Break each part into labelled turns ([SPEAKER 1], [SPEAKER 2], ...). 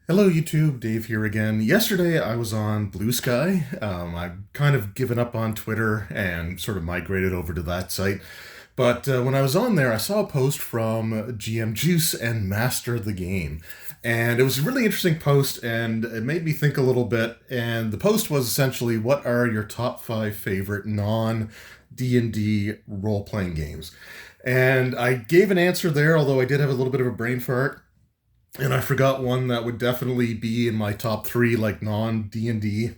[SPEAKER 1] Hello YouTube, Dave here again. Yesterday I was on Blue Sky. I've kind of given up on Twitter and sort of migrated over to that site. But when I was on there, I saw a post from GM Juice and Master the Game. And it was a really interesting post and it made me think a little bit. And the post was essentially, what are your top 5 favorite non-D&D role-playing games? And I gave an answer there, although I did have a little bit of a brain fart. And I forgot one that would definitely be in my top three, like non D&D,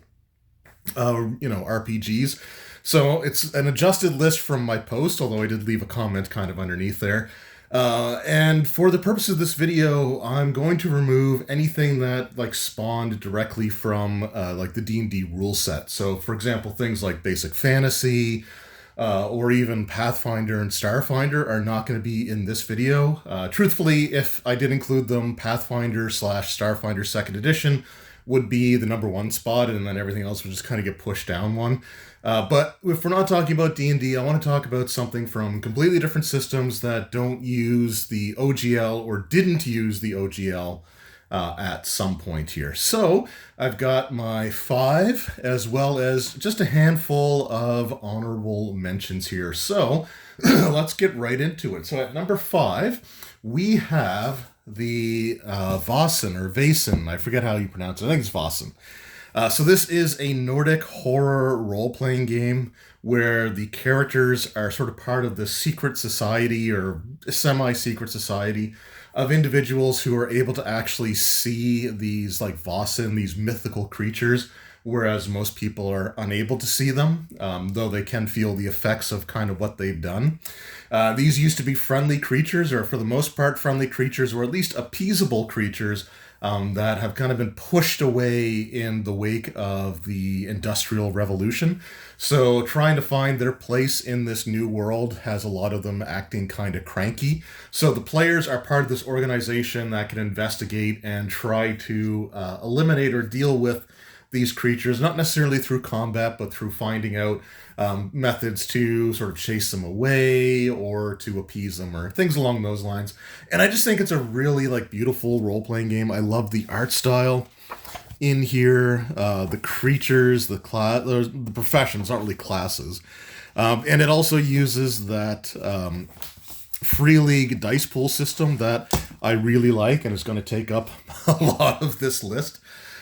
[SPEAKER 1] RPGs. So it's an adjusted list from my post, although I did leave a comment kind of underneath there. And for the purpose of this video, I'm going to remove anything that like spawned directly from like the D&D rule set. So, for example, things like basic fantasy, or even Pathfinder and Starfinder are not going to be in this video. Truthfully, if I did include them, Pathfinder/Starfinder Second Edition would be the #1 spot, and then everything else would just kind of get pushed down one. But if we're not talking about D&D, I want to talk about something from completely different systems that don't use the OGL or didn't use the OGL at some point here. So I've got my 5 as well as just a handful of honorable mentions here. So let's get right into it. So at number 5, we have the Vaesen. I forget how you pronounce it. I think it's Vaesen. So this is a Nordic horror role-playing game where the characters are sort of part of the secret society or semi-secret society of individuals who are able to actually see these like Vaesen, these mythical creatures, whereas most people are unable to see them, though they can feel the effects of kind of what they've done. These used to be friendly creatures, or for the most part friendly creatures, or at least appeasable creatures, that have kind of been pushed away in the wake of the Industrial Revolution. So trying to find their place in this new world has a lot of them acting kind of cranky. So the players are part of this organization that can investigate and try to eliminate or deal with these creatures, not necessarily through combat, but through finding out methods to sort of chase them away or to appease them or things along those lines. And I just think it's a really like beautiful role-playing game. I love the art style in here, the creatures, the professions, not really classes. And it also uses that free league dice pool system that I really like and is going to take up a lot of this list.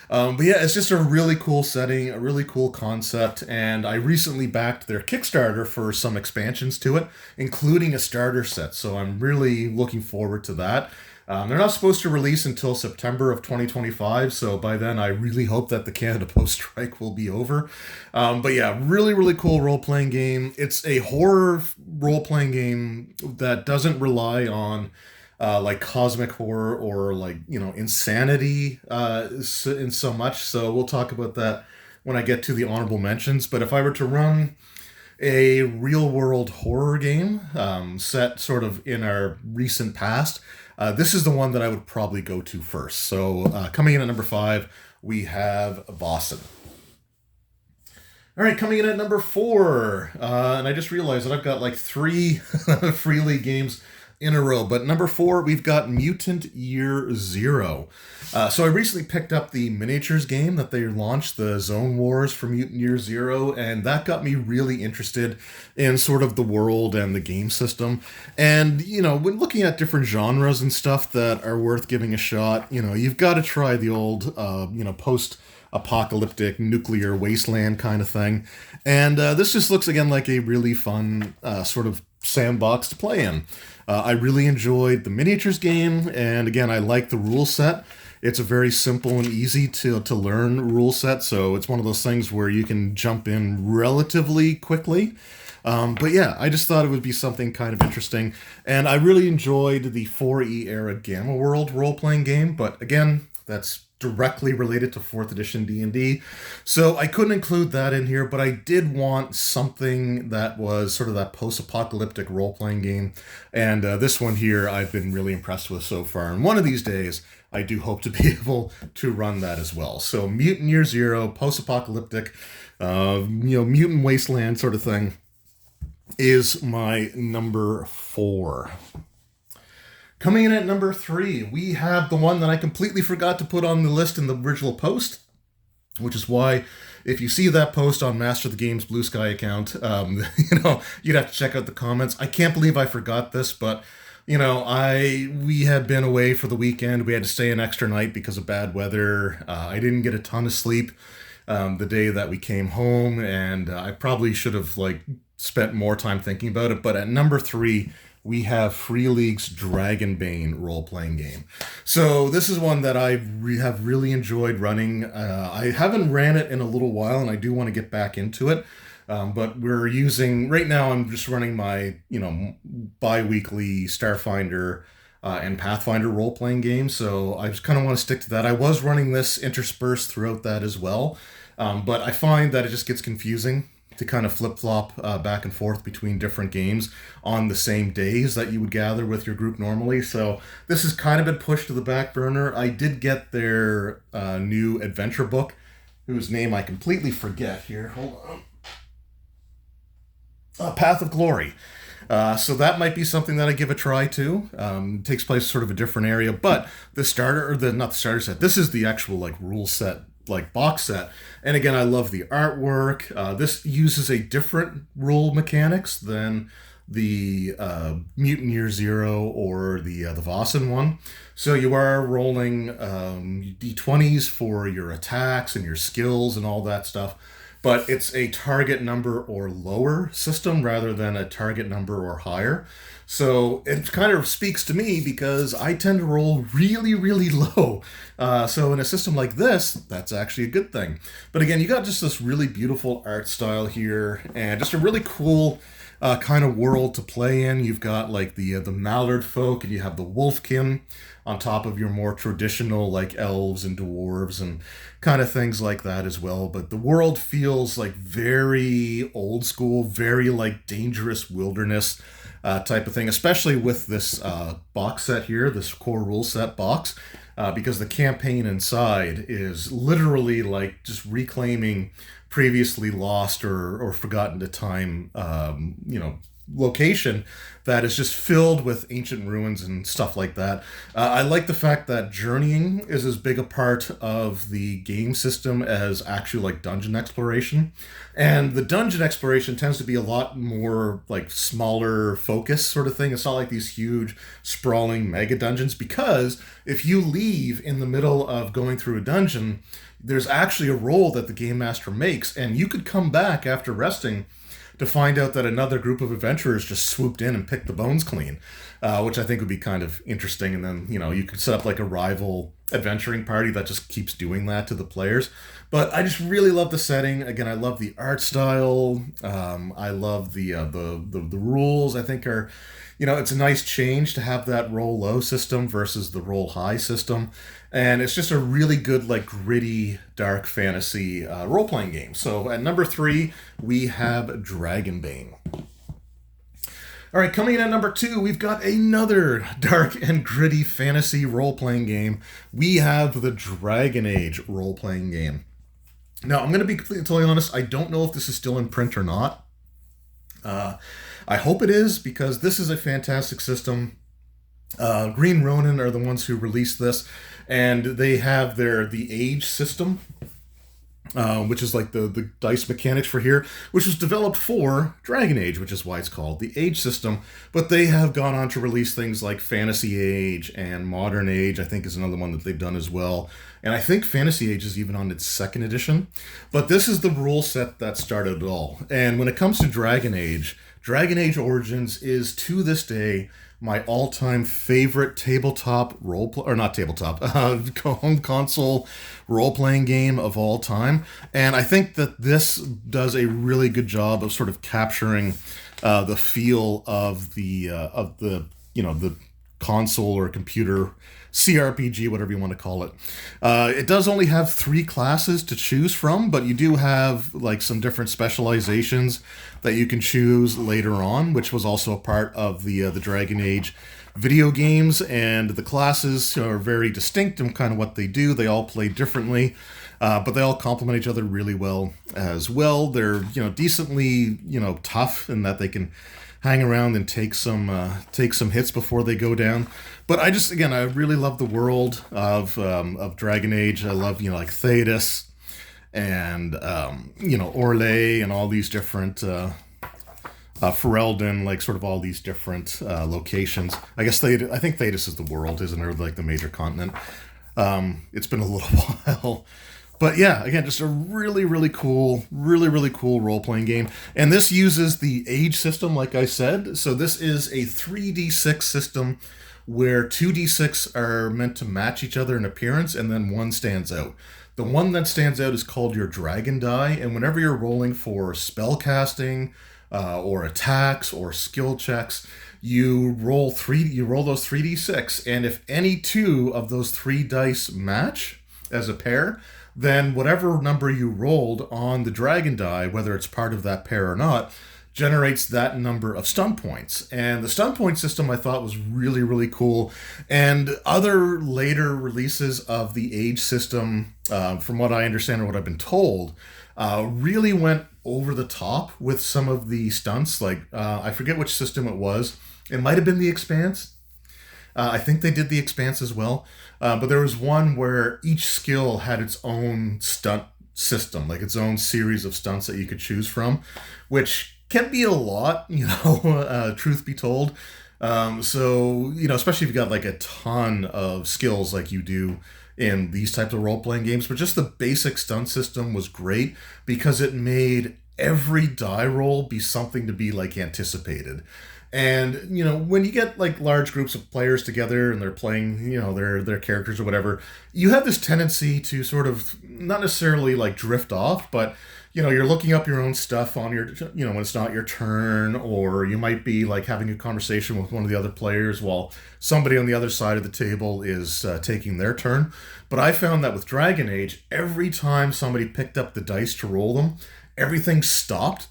[SPEAKER 1] But yeah, it's just a really cool setting, a really cool concept, and I recently backed their Kickstarter for some expansions to it, including a starter set, so I'm really looking forward to that. They're not supposed to release until September of 2025, so by then I really hope that the Canada Post strike will be over. But yeah, really, really cool role-playing game. It's a horror role-playing game that doesn't rely on like cosmic horror or like insanity in so much. So we'll talk about that when I get to the honorable mentions. But if I were to run a real world horror game set sort of in our recent past, this is the one that I would probably go to first. So coming in at number 5, we have Vaesen. All right, coming in at number 4, and I just realized that I've got like 3 free league games in a row. But number 4, we've got Mutant Year Zero. So I recently picked up the miniatures game that they launched, the Zone Wars for Mutant Year Zero, and that got me really interested in sort of the world and the game system. And, when looking at different genres and stuff that are worth giving a shot, you've got to try the old, post-apocalyptic nuclear wasteland kind of thing. And this just looks, again, like a really fun sort of sandbox to play in. I really enjoyed the miniatures game, and again, I like the rule set. It's a very simple and easy to learn rule set, so it's one of those things where you can jump in relatively quickly. But yeah, I just thought it would be something kind of interesting, and I really enjoyed the 4E era Gamma World role-playing game, but again, that's directly related to 4th edition D&D. So I couldn't include that in here, but I did want something that was sort of that post-apocalyptic role-playing game. And this one here I've been really impressed with so far. And one of these days, I do hope to be able to run that as well. So Mutant Year Zero, post-apocalyptic, mutant wasteland sort of thing is my number 4. Coming in at number 3, we have the one that I completely forgot to put on the list in the original post, which is why if you see that post on Master the Game's Blue Sky account, you'd have to check out the comments. I can't believe I forgot this, but we had been away for the weekend. We had to stay an extra night because of bad weather. I didn't get a ton of sleep the day that we came home, and I probably should have spent more time thinking about it. But at number 3, we have Free League's Dragonbane role-playing game. So this is one that I have really enjoyed running. I haven't ran it in a little while, and I do want to get back into it. But we're using, right now I'm just running my, bi-weekly Starfinder and Pathfinder role-playing game. So I just kind of want to stick to that. I was running this interspersed throughout that as well. But I find that it just gets confusing to kind of flip-flop back and forth between different games on the same days that you would gather with your group normally. So this has kind of been pushed to the back burner. I did get their new adventure book, whose name I completely forget here. Hold on. Path of Glory. So that might be something that I give a try too. It takes place sort of a different area, but the starter, or not the starter set, this is the actual rule set, box set. And again, I love the artwork. This uses a different rule mechanics than the Mutant Year Zero or the Vaesen one. So you are rolling d20s for your attacks and your skills and all that stuff. But it's a target number or lower system rather than a target number or higher. So it kind of speaks to me because I tend to roll really, really low. So in a system like this, that's actually a good thing. But again, you got just this really beautiful art style here and just a really cool kind of world to play in. You've got the Mallard folk, and you have the Wolfkin on top of your more traditional elves and dwarves and kind of things like that as well. But the world feels very old school, very dangerous wilderness type of thing, especially with this box set here, this core rule set box, because the campaign inside is literally just reclaiming previously lost or forgotten to time, location that is just filled with ancient ruins and stuff like that. I like the fact that journeying is as big a part of the game system as actually dungeon exploration. And the dungeon exploration tends to be a lot more smaller focus sort of thing. It's not like these huge sprawling mega dungeons, because if you leave in the middle of going through a dungeon, there's actually a roll that the game master makes, and you could come back after resting to find out that another group of adventurers just swooped in and picked the bones clean, which I think would be kind of interesting. And then, you could set up a rival adventuring party that just keeps doing that to the players. But I just really love the setting. Again, I love the art style. I love the rules. I think are, it's a nice change to have that roll low system versus the roll high system. And it's just a really good, gritty, dark fantasy role-playing game. So at number 3, we have Dragonbane. All right, coming in at number 2, we've got another dark and gritty fantasy role-playing game. We have the Dragon Age role-playing game. Now, I'm going to be completely totally honest. I don't know if this is still in print or not. I hope it is, because this is a fantastic system. Green Ronin are the ones who released this, and they have the age system, which is the dice mechanics for here, which was developed for Dragon Age, which is why it's called the age system. But they have gone on to release things like Fantasy Age and Modern Age, I think is another one that they've done as well. And I think Fantasy Age is even on its 2nd edition. But this is the rule set that started it all. And when it comes to Dragon Age Origins is, to this day, my all-time favorite tabletop home console role-playing game of all time. And I think that this does a really good job of sort of capturing the feel of the console or computer CRPG, whatever you want to call it. It does only have 3 classes to choose from, but you do have some different specializations that you can choose later on, which was also a part of the Dragon Age video games. And the classes are very distinct in kind of what they do. They all play differently, but they all complement each other really well as well. They're decently tough in that they can hang around and take some hits before they go down. But I really love the world of Dragon Age. I love, like Thetis and Orlais and all these different Ferelden, like sort of all these different locations. I think Thetis is the world, isn't it? Or like the major continent. It's been a little while. But yeah, again, just a really, really cool role-playing game. And this uses the age system, like I said. So this is a 3d6 system where 2d6 are meant to match each other in appearance, and then one stands out. The one that stands out is called your dragon die, and whenever you're rolling for spell casting, or attacks or skill checks, you roll those 3d6, and if any two of those three dice match as a pair, then whatever number you rolled on the dragon die, whether it's part of that pair or not, generates that number of stun points. And the stun point system I thought was really, really cool. And other later releases of the age system, from what I understand or what I've been told, really went over the top with some of the stunts. Like, I forget which system it was. It might have been the Expanse. I think they did the Expanse as well. But there was one where each skill had its own stunt system, like its own series of stunts that you could choose from, which can be a lot, truth be told. So, especially if you got like a ton of skills like you do in these types of role-playing games. But just the basic stunt system was great because it made every die roll be something to be like anticipated. And, when you get like large groups of players together and they're playing, their characters or whatever, you have this tendency to sort of not necessarily like drift off, but, you're looking up your own stuff on your, when it's not your turn, or you might be like having a conversation with one of the other players while somebody on the other side of the table is taking their turn. But I found that with Dragon Age, every time somebody picked up the dice to roll them, everything stopped.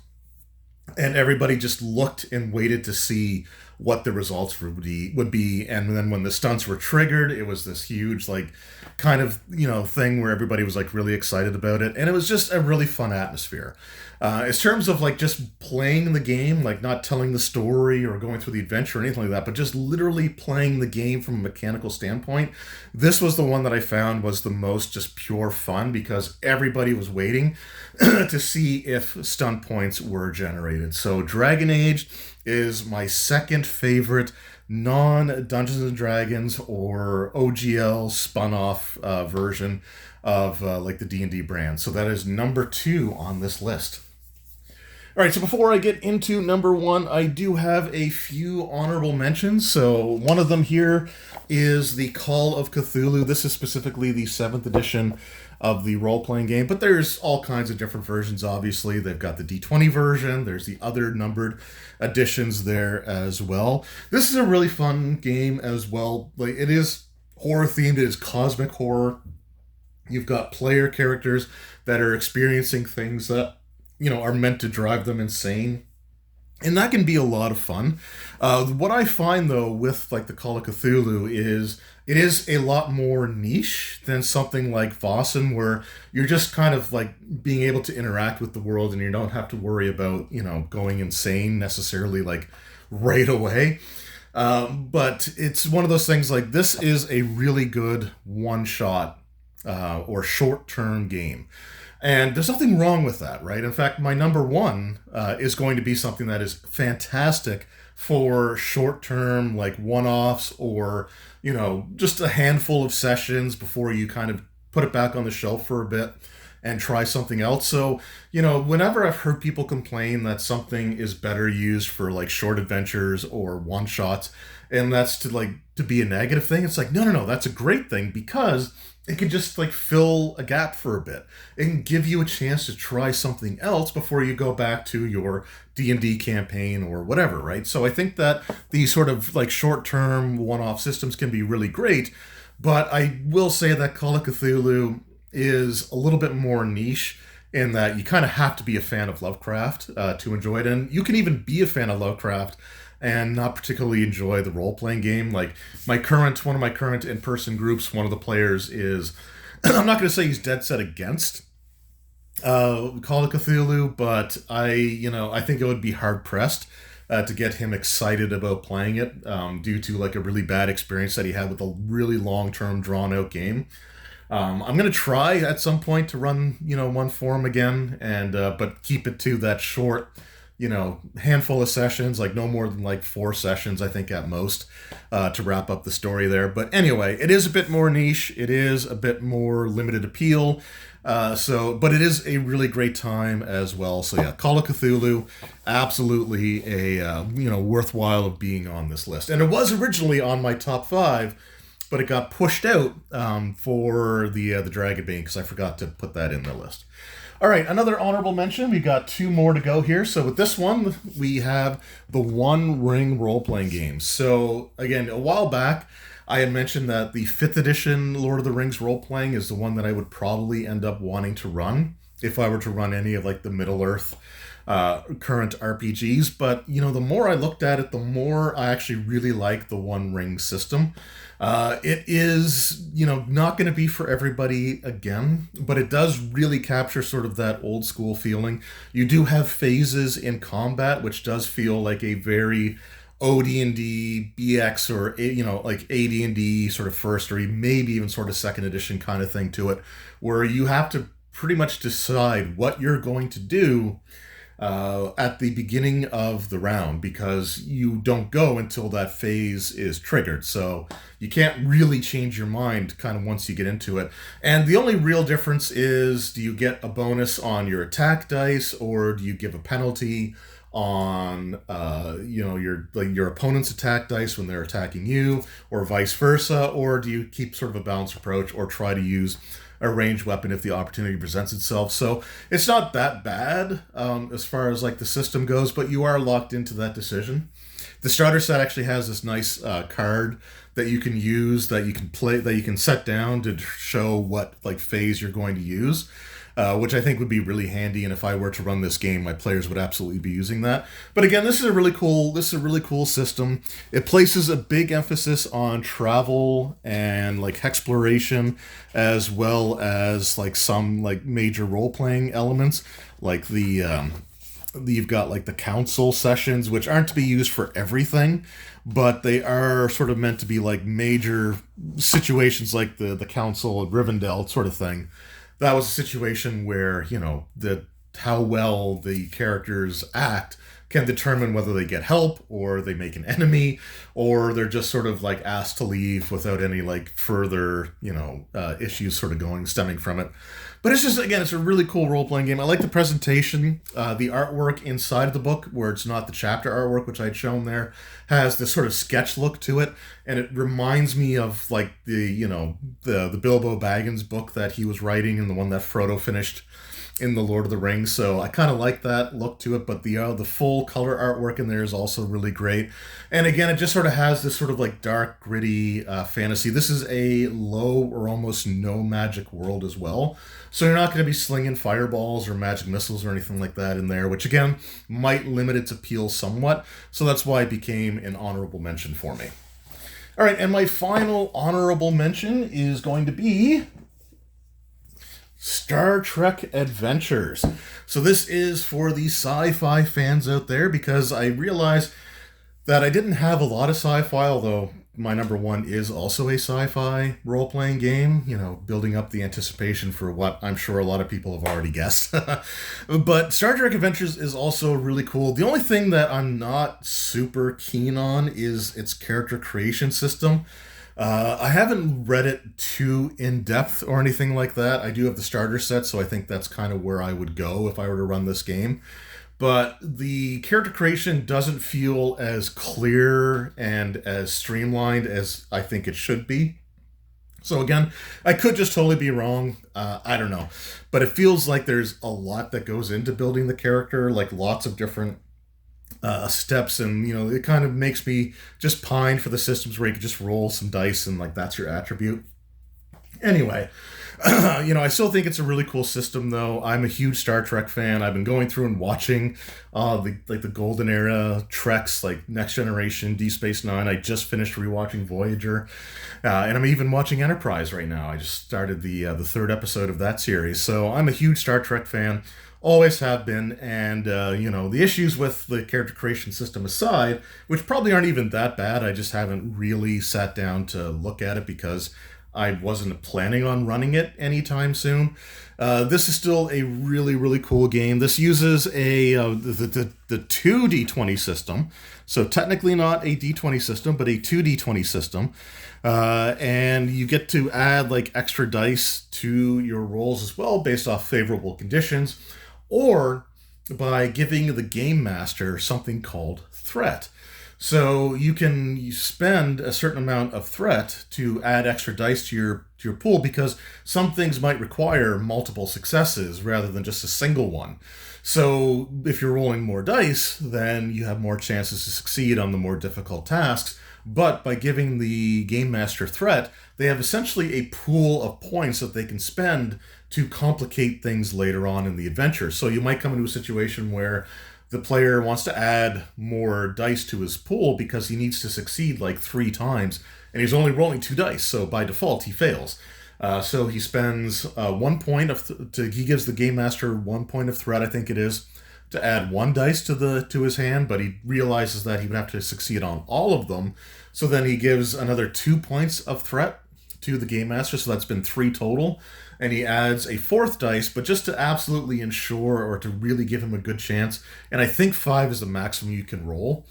[SPEAKER 1] And everybody just looked and waited to see what the results would be. And then when the stunts were triggered, it was this huge, like, kind of, thing where everybody was, like, really excited about it. And it was just a really fun atmosphere. In terms of, like, just playing the game, like, not telling the story or going through the adventure or anything like that, but just literally playing the game from a mechanical standpoint, this was the one that I found was the most just pure fun because everybody was waiting to see if stunt points were generated. So Dragon Age is my second favorite non-Dungeons & Dragons or OGL spun-off version of like the D&D brand. So that is number 2 on this list. All right, so before I get into number 1, I do have a few honorable mentions. So one of them here is the Call of Cthulhu. This is specifically the 7th edition of the role-playing game, but there's all kinds of different versions, obviously. They've got the D20 version. There's the other numbered editions there as well. This is a really fun game as well. Like, it is horror-themed. It is cosmic horror. You've got player characters that are experiencing things that are meant to drive them insane. And that can be a lot of fun. What I find, though, with like the Call of Cthulhu is it is a lot more niche than something like Vaesen, where you're just kind of like being able to interact with the world and you don't have to worry about, going insane necessarily like right away. But it's one of those things like this is a really good one-shot or short-term game. And there's nothing wrong with that, right? In fact, my number 1 is going to be something that is fantastic for short-term, like one-offs or, just a handful of sessions before you kind of put it back on the shelf for a bit and try something else. So, whenever I've heard people complain that something is better used for like short adventures or one-shots, and that's to be a negative thing, it's like, no, that's a great thing because it can just like fill a gap for a bit and give you a chance to try something else before you go back to your D&D campaign or whatever, right? So I think that these sort of like short-term one-off systems can be really great, but I will say that Call of Cthulhu is a little bit more niche in that you kind of have to be a fan of Lovecraft to enjoy it. And you can even be a fan of Lovecraft and not particularly enjoy the role-playing game. Like one of my current in-person groups, one of the players is, I'm not going to say he's dead set against Call of Cthulhu, but I think it would be hard-pressed to get him excited about playing it, due to like a really bad experience that he had with a really long-term drawn-out game. I'm gonna try at some point to run, one for him again, and but keep it to that short, handful of sessions, like no more than like 4 sessions, I think at most, to wrap up the story there. But anyway, it is a bit more niche. It is a bit more limited appeal. But it is a really great time as well. So yeah, Call of Cthulhu, absolutely a worthwhile of being on this list. And it was originally on my top 5. But it got pushed out for the Dragonbane because I forgot to put that in the list. All right, another honorable mention. We got 2 more to go here. So with this one, we have the One Ring role-playing game. So again, a while back, I had mentioned that the 5th edition Lord of the Rings role-playing is the one that I would probably end up wanting to run if I were to run any of like the Middle-earth current RPGs. But the more I looked at it, the more I actually really like the One Ring system. It is, not going to be for everybody again, but it does really capture sort of that old school feeling. You do have phases in combat, which does feel like a very OD&D, BX, or, like AD&D sort of first, or maybe even sort of second edition kind of thing to it, where you have to pretty much decide what you're going to do at the beginning of the round, because you don't go until that phase is triggered. So you can't really change your mind kind of once you get into it. And the only real difference is, do you get a bonus on your attack dice, or do you give a penalty on your opponent's attack dice when they're attacking you, or vice versa? Or do you keep sort of a balanced approach, or try to use a ranged weapon if the opportunity presents itself? So it's not that bad as far as like the system goes, but you are locked into that decision. The starter set actually has this nice card that you can use, that you can play, that you can set down to show what like phase you're going to use. Which I think would be really handy, and if I were to run this game, my players would absolutely be using that. But again, this is a really cool system. It places a big emphasis on travel and like exploration, as well as like some like major role-playing elements, like you've got like the council sessions, which aren't to be used for everything, but they are sort of meant to be like major situations, like the council of Rivendell sort of thing. That was a situation where, how well the characters act can determine whether they get help, or they make an enemy, or they're just sort of like asked to leave without any like further, issues sort of stemming from it. But it's just, again, it's a really cool role-playing game. I like the presentation. The artwork inside of the book, where it's not the chapter artwork, which I'd shown there, has this sort of sketch look to it. And it reminds me of like the Bilbo Baggins book that he was writing, and the one that Frodo finished in the Lord of the Rings. So I kind of like that look to it, but the full color artwork in there is also really great. And again, it just sort of has this sort of like dark, gritty fantasy. This is a low or almost no magic world as well. So you're not going to be slinging fireballs or magic missiles or anything like that in there, which again might limit its appeal somewhat. So that's why it became an honorable mention for me. All right, and my final honorable mention is going to be Star Trek Adventures. So this is for the sci-fi fans out there, because I realized that I didn't have a lot of sci-fi, although my number one is also a sci-fi role-playing game, building up the anticipation for what I'm sure a lot of people have already guessed. But Star Trek Adventures is also really cool. The only thing that I'm not super keen on is its character creation system. I haven't read it too in-depth or anything like that. I do have the starter set, so I think that's kind of where I would go if I were to run this game. But the character creation doesn't feel as clear and as streamlined as I think it should be. So again, I could just totally be wrong. I don't know. But it feels like there's a lot that goes into building the character, like lots of different steps, and it kind of makes me just pine for the systems where you can just roll some dice and like that's your attribute. Anyway, I still think it's a really cool system, though. I'm a huge Star Trek fan. I've been going through and watching the golden era Treks, like Next Generation, Deep Space Nine. I just finished rewatching Voyager, and I'm even watching Enterprise right now. I just started the 3rd episode of that series, so I'm a huge Star Trek fan. always have been. And, the issues with the character creation system aside, which probably aren't even that bad, I just haven't really sat down to look at it because I wasn't planning on running it anytime soon. This is still a really, really cool game. This uses the 2D20 system. So technically not a D20 system, but a 2D20 system. And you get to add like extra dice to your rolls as well based off favorable conditions, or by giving the game master something called threat. So you spend a certain amount of threat to add extra dice to your pool, because some things might require multiple successes rather than just a single one. So if you're rolling more dice, then you have more chances to succeed on the more difficult tasks. But by giving the game master threat, they have essentially a pool of points that they can spend to complicate things later on in the adventure. So you might come into a situation where the player wants to add more dice to his pool because he needs to succeed like 3 times, and he's only rolling 2 dice, so by default he fails. So he spends 1 point he gives the game master 1 point of threat, I think it is, to add 1 dice to his hand, but he realizes that he would have to succeed on all of them. So then he gives another 2 points of threat to the game master, so that's been 3 total. And he adds a 4th dice, but just to absolutely ensure, or to really give him a good chance, and I think 5 is the maximum you can roll,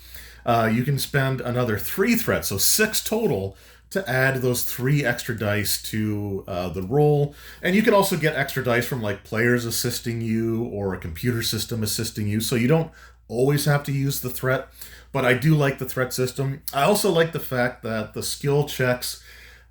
[SPEAKER 1] you can spend another 3 threats, so 6 total, to add those 3 extra dice to the roll. And you can also get extra dice from like players assisting you or a computer system assisting you, so you don't always have to use the threat. But I do like the threat system. I also like the fact that the skill checks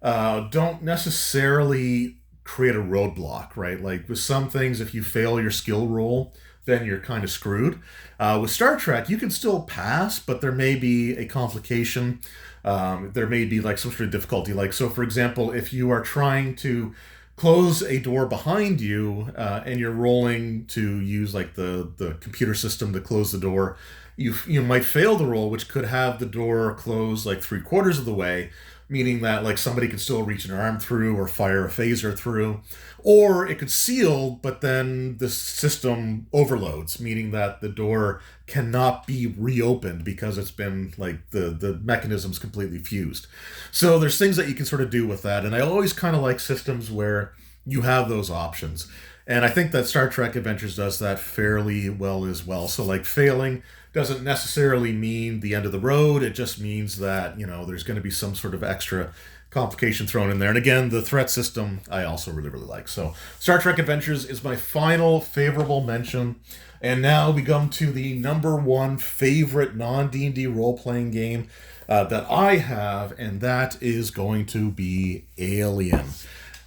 [SPEAKER 1] don't necessarily create a roadblock, right? Like with some things, if you fail your skill roll, then you're kind of screwed. With Star Trek, you can still pass, but there may be a complication. There may be like some sort of difficulty. Like, so for example, if you are trying to close a door behind you and you're rolling to use like the computer system to close the door, you might fail the roll, which could have the door close like 3/4 of the way, meaning that like somebody could still reach an arm through or fire a phaser through. Or it could seal, but then the system overloads, meaning that the door cannot be reopened because it's been like the mechanism's completely fused. So there's things that you can sort of do with that. And I always kind of like systems where you have those options. And I think that Star Trek Adventures does that fairly well as well. So like failing doesn't necessarily mean the end of the road. It just means that, there's going to be some sort of extra complication thrown in there. And again, the threat system I also really, really like. So Star Trek Adventures is my final favorable mention. And now we come to the number 1 favorite non-D&D role-playing game that I have, and that is going to be Alien.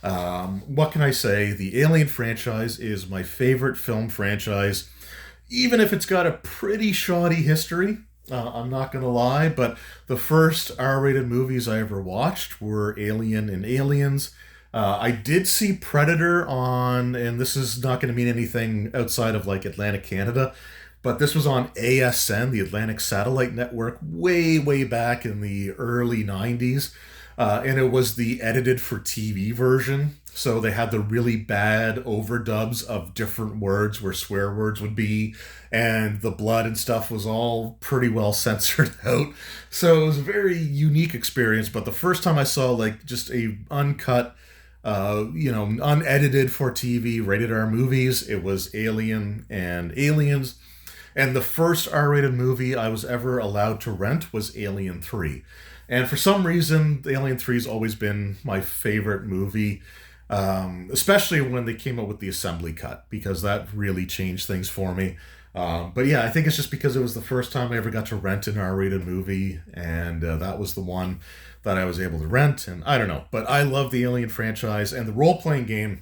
[SPEAKER 1] What can I say? The Alien franchise is my favorite film franchise, even if it's got a pretty shoddy history. I'm not going to lie, but the first R-rated movies I ever watched were Alien and Aliens. I did see Predator on, and this is not going to mean anything outside of like Atlantic Canada, but this was on ASN, the Atlantic Satellite Network, way, way back in the early 90s. And it was the edited for TV version. So they had the really bad overdubs of different words where swear words would be, and the blood and stuff was all pretty well censored out. So it was a very unique experience. But the first time I saw like just a uncut, unedited for TV rated R movies, it was Alien and Aliens. And the first R-rated movie I was ever allowed to rent was Alien 3. And for some reason, Alien 3 has always been my favorite movie, especially when they came out with the assembly cut, because that really changed things for me. But yeah, I think it's just because it was the first time I ever got to rent an R-rated movie, and that was the one that I was able to rent. And I don't know, but I love the Alien franchise, and the role-playing game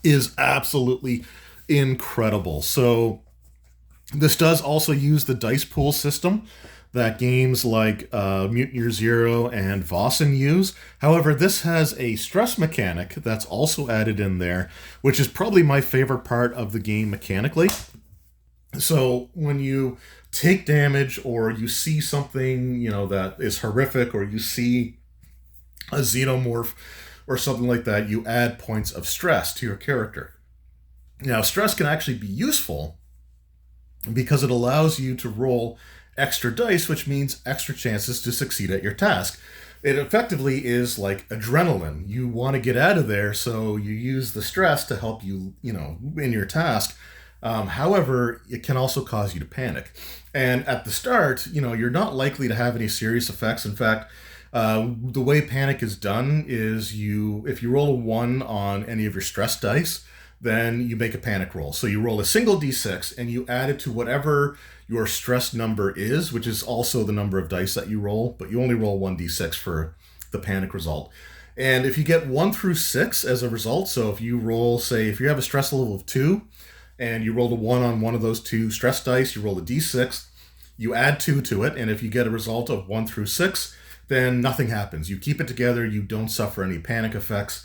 [SPEAKER 1] is absolutely incredible. So this does also use the dice pool system that games like Mutant Year Zero and Vaesen use. However, this has a stress mechanic that's also added in there, which is probably my favorite part of the game mechanically. So when you take damage, or you see something, that is horrific, or you see a xenomorph or something like that, you add points of stress to your character. Now, stress can actually be useful because it allows you to roll extra dice, which means extra chances to succeed at your task. It effectively is like adrenaline. You want to get out of there, so you use the stress to help you, in your task. However, it can also cause you to panic. And at the start, you're not likely to have any serious effects. In fact, the way panic is done is if you roll a 1 on any of your stress dice, then you make a panic roll. So you roll a single d6 and you add it to whatever your stress number is, which is also the number of dice that you roll, but you only roll 1d6 for the panic result. And if you get 1 through 6 as a result, so if you roll, say, if you have a stress level of 2 and you rolled a 1 on one of those 2 stress dice, you roll a d6, you add 2 to it, and if you get a result of 1 through 6, then nothing happens. You keep it together, you don't suffer any panic effects.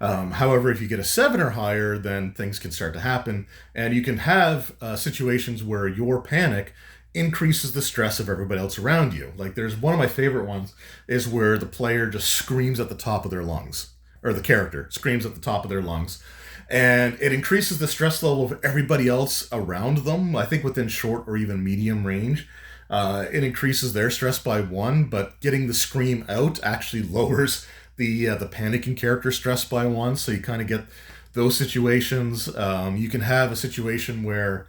[SPEAKER 1] However, if you get a 7 or higher, then things can start to happen, and you can have situations where your panic increases the stress of everybody else around you. Like, there's one of my favorite ones is where the player just screams at the top of their lungs, or the character screams at the top of their lungs, and it increases the stress level of everybody else around them. I think within short or even medium range. It increases their stress by 1, but getting the scream out actually lowers the panicking character stress by 1. So you kind of get those situations. You can have a situation where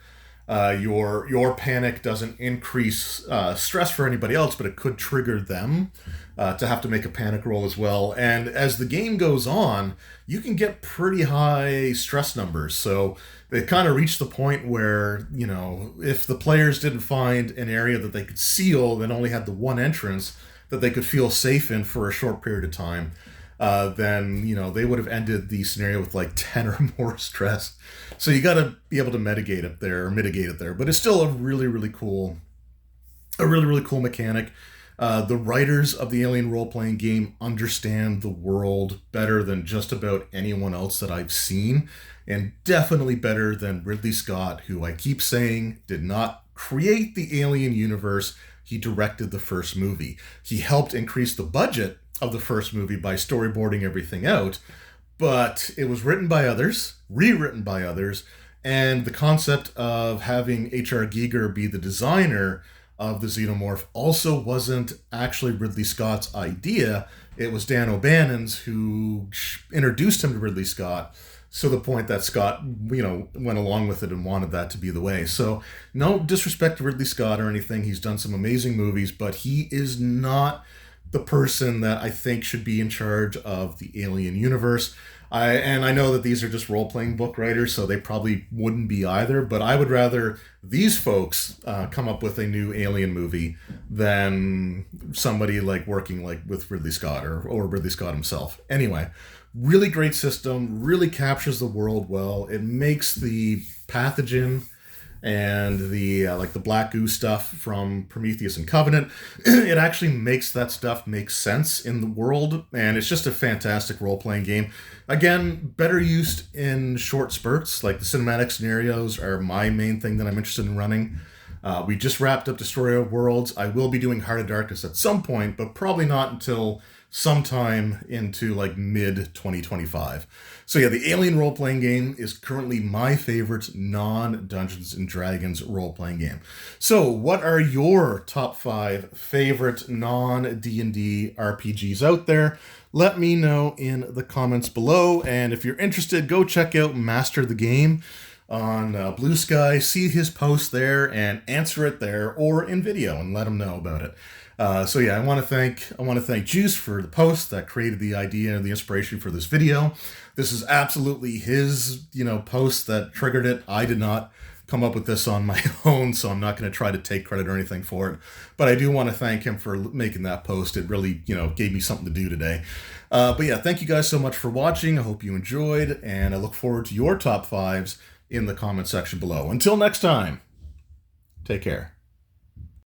[SPEAKER 1] your panic doesn't increase stress for anybody else, but it could trigger them to have to make a panic roll as well. And as the game goes on, you can get pretty high stress numbers. So they kind of reach the point where, if the players didn't find an area that they could seal that only had the one entrance that they could feel safe in for a short period of time, then, they would have ended the scenario with like 10 or more stress. So you got to be able to mitigate it there. But it's still a really, really cool mechanic. The writers of the Alien role-playing game understand the world better than just about anyone else that I've seen, and definitely better than Ridley Scott, who I keep saying did not create the Alien universe. He directed the first movie. He helped increase the budget of the first movie by storyboarding everything out, but it was written by others, rewritten by others, and the concept of having H.R. Giger be the designer of the xenomorph also wasn't actually Ridley Scott's idea. It was Dan O'Bannon's, who introduced him to Ridley Scott, so the point that Scott, went along with it and wanted that to be the way. So no disrespect to Ridley Scott or anything. He's done some amazing movies, but he is not the person that I think should be in charge of the Alien universe. I know that these are just role-playing book writers, so they probably wouldn't be either, but I would rather these folks come up with a new Alien movie than somebody working with Ridley Scott or Ridley Scott himself. Anyway, really great system, really captures the world well. It makes the pathogen and the black goo stuff from Prometheus and Covenant, it actually makes that stuff make sense in the world, and it's just a fantastic role-playing game. Again, better used in short spurts. Like, the cinematic scenarios are my main thing that I'm interested in running. We just wrapped up Destroyer of Worlds. I will be doing Heart of Darkness at some point, but probably not until sometime into mid 2025. So yeah, the Alien role-playing game is currently my favorite non-Dungeons & Dragons role-playing game. So what are your top 5 favorite non-D&D RPGs out there? Let me know in the comments below, and if you're interested, go check out Master the Game on Blue Sky, see his post there and answer it there or in video and let him know about it. So yeah, I want to thank Juice for the post that created the idea and the inspiration for this video. This is absolutely his, post that triggered it. I did not come up with this on my own, so I'm not going to try to take credit or anything for it. But I do want to thank him for making that post. It really, gave me something to do today. But yeah, thank you guys so much for watching. I hope you enjoyed, and I look forward to your top 5s in the comment section below. Until next time, take care.